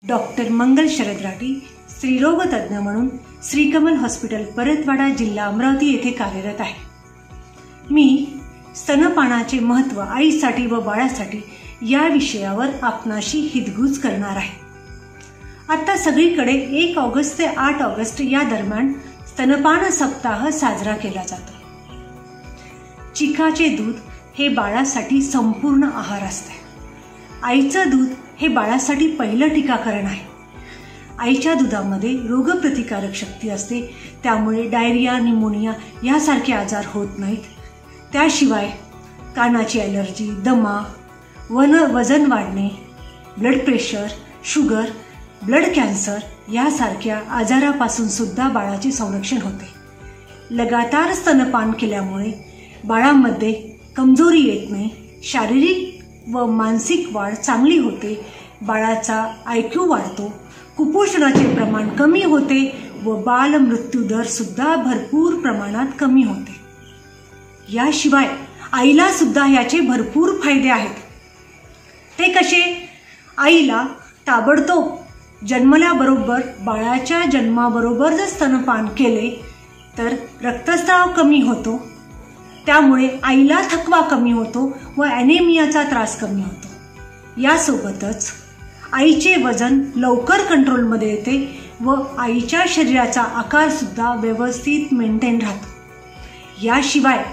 Doctor मंगल शरद राठी, स्त्रीरोग तज्ञ म्हणून श्रीकमल हॉस्पिटल परतवाडा, जिल्हा अमरावती येथे कार्यरत आहे। मी स्तनपानाचे महत्त्व आईसाठी व बाळासाठी या विषयावर आपणाशी हितगुज करणार आहे। आता सगळीकडे 1 ऑगस्ट ते 8 ऑगस्ट या दरम्यान स्तनपान सप्ताह साजरा केला जातो। चिकाचे दूध हे बाळासाठी संपूर्ण आहार असते। आईचं दूध हे बाळासाठी पहिलं टीकाकरण आहे। आईच्या दुधामध्ये रोगप्रतिकारक शक्ती असते, त्यामुळे डायरिया, निमोनिया यासारखे आजार होत नाहीत। त्याशिवाय कानाची ॲलर्जी, दमा, वजन वाढणे, blood pressure, sugar, blood cancer यासारख्या आजारापासून सुद्धा बाळाचे संरक्षण होते। लगातार स्तनपान केल्यामुळे बाळामध्ये कमजोरी येत नाही, शारीरिक व मानसिक वाढ चांगली होते, बाळाचा IQ वाढतो, कुपोषणाचे प्रमाण कमी होते व बाल मृत्यू दर सुद्धा भरपूर प्रमाणात कमी होते। याशिवाय आईला सुद्धा याचे भरपूर फायदे आहेत। ते कसे? आईला ताबडतोब जन्मल्याबरोबर बाळाच्या जन्माबरोबर जर स्तनपान केले तर रक्तस्राव कमी होतो, त्यामुळे आईला थकवा कमी होतो व ॲनेमियाचा त्रास कमी होतो। यासोबतच आईचे वजन लवकर कंट्रोलमध्ये येते व आईच्या शरीराचा आकार सुद्धा व्यवस्थित मेंटेन राहतो। याशिवाय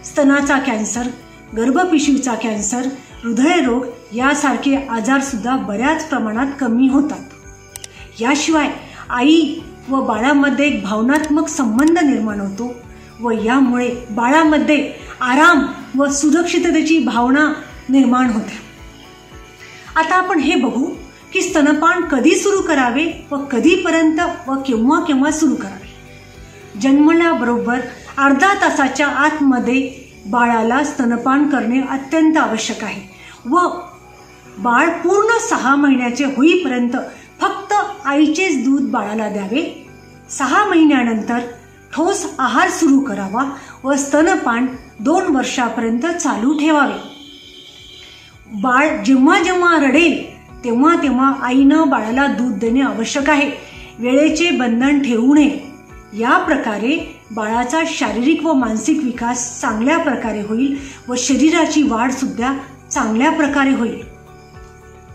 स्तनाचा कॅन्सर, गर्भपिशवीचा कॅन्सर, हृदयरोग यासारखे आजार सुद्धा बऱ्याच प्रमाणात कमी होतात। याशिवाय आई व बाळामध्ये एक भावनात्मक संबंध निर्माण होतो व यामुळे बाळामध्ये आराम व सुरक्षिततेची भावना निर्माण होते। आता आपण हे बघू की स्तनपान कधी सुरू करावे व कधीपर्यंत व केव्हा सुरू करावे। जन्मल्याबरोबर अर्धा तासाच्या आतमध्ये बाळाला स्तनपान करणे अत्यंत आवश्यक आहे व बाळ पूर्ण 6 महिन्याचे होईपर्यंत फक्त आईचेच दूध बाळाला द्यावे। 6 महिन्यानंतर ठोस आहार सुरू करावा व स्तनपान 2 वर्षापर्यंत चालू ठेवावे। बाळ जेव्हा रडेल तेव्हा आईनं बाळाला दूध देणे आवश्यक आहे। वेळेचे बंधन ठेवू नये। या प्रकारे बाळाचा शारीरिक व मानसिक विकास चांगल्या प्रकारे होईल व शरीराची वाढ सुद्धा चांगल्या प्रकारे होईल।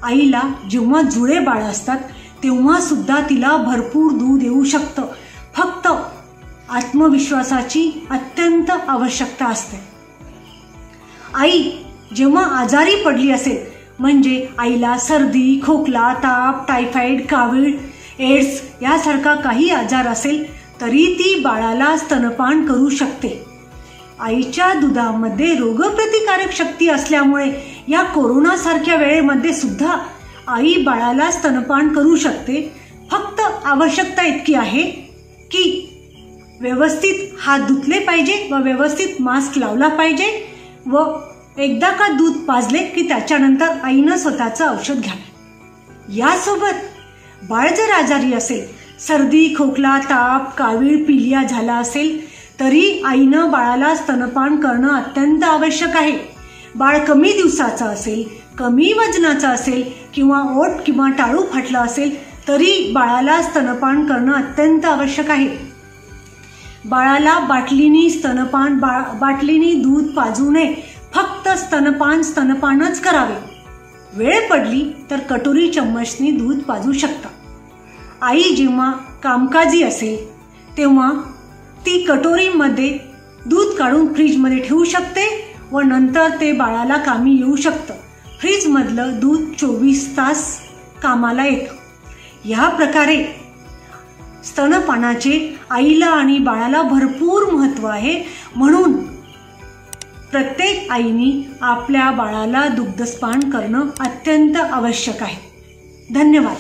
आईला जेव्हा जुळे बाळ असतात तेव्हा सुद्धा तिला भरपूर दूध येऊ शकतं, फक्त आत्मविश्वासाची अत्यंत आवश्यकता असते। आई जेव्हा आजारी पडली असेल, म्हणजे आईला सर्दी, खोकला, ताप, टायफॉइड, कावीळ, एड्स यासारखा काही आजार असेल तरी ती बाळाला स्तनपान करू शकते। आईच्या दुधामध्ये रोगप्रतिकारक शक्ती असल्यामुळे या कोरोनासारख्या वेळेमध्ये सुद्धा आई बाळाला स्तनपान करू शकते। फक्त आवश्यकता इतकी आहे की व्यवस्थित हात धुतले पाहिजे व व्यवस्थित मास्क लावला पाहिजे व एकदा का दूध पाजले की त्याच्यानंतर आईनं स्वतःचं औषध घ्यावे। यासोबत बाळ जर आजारी असेल, सर्दी, खोकला, ताप, कावीळ, पिलिया झाला असेल तरी आईनं बाळाला स्तनपान करणं अत्यंत आवश्यक आहे। बाळ कमी दिवसाचं असेल, कमी वजनाचं असेल किंवा ओठ किंवा टाळू फाटलं असेल तरी बाळाला स्तनपान करणं अत्यंत आवश्यक आहे। बाळाला बाटलीनी दूध पाजू नये, फक्त स्तनपानच करावे। वेळ पडली तर कटोरी चम्मचनी दूध पाजू शकता। आई जेव्हा कामकाजी असेल तेव्हा ती कटोरीमध्ये दूध काढून फ्रीजमध्ये ठेवू शकते व नंतर ते बाळाला कामी येऊ शकतं। फ्रीजमधलं दूध 24 तास कामाला येतं। या प्रकारे स्तनपानाचे आईला आणि बाळाला भरपूर महत्त्व आहे, म्हणून प्रत्येक आईने आपल्या बाळाला दुग्धपान करणं अत्यंत आवश्यक आहे। धन्यवाद।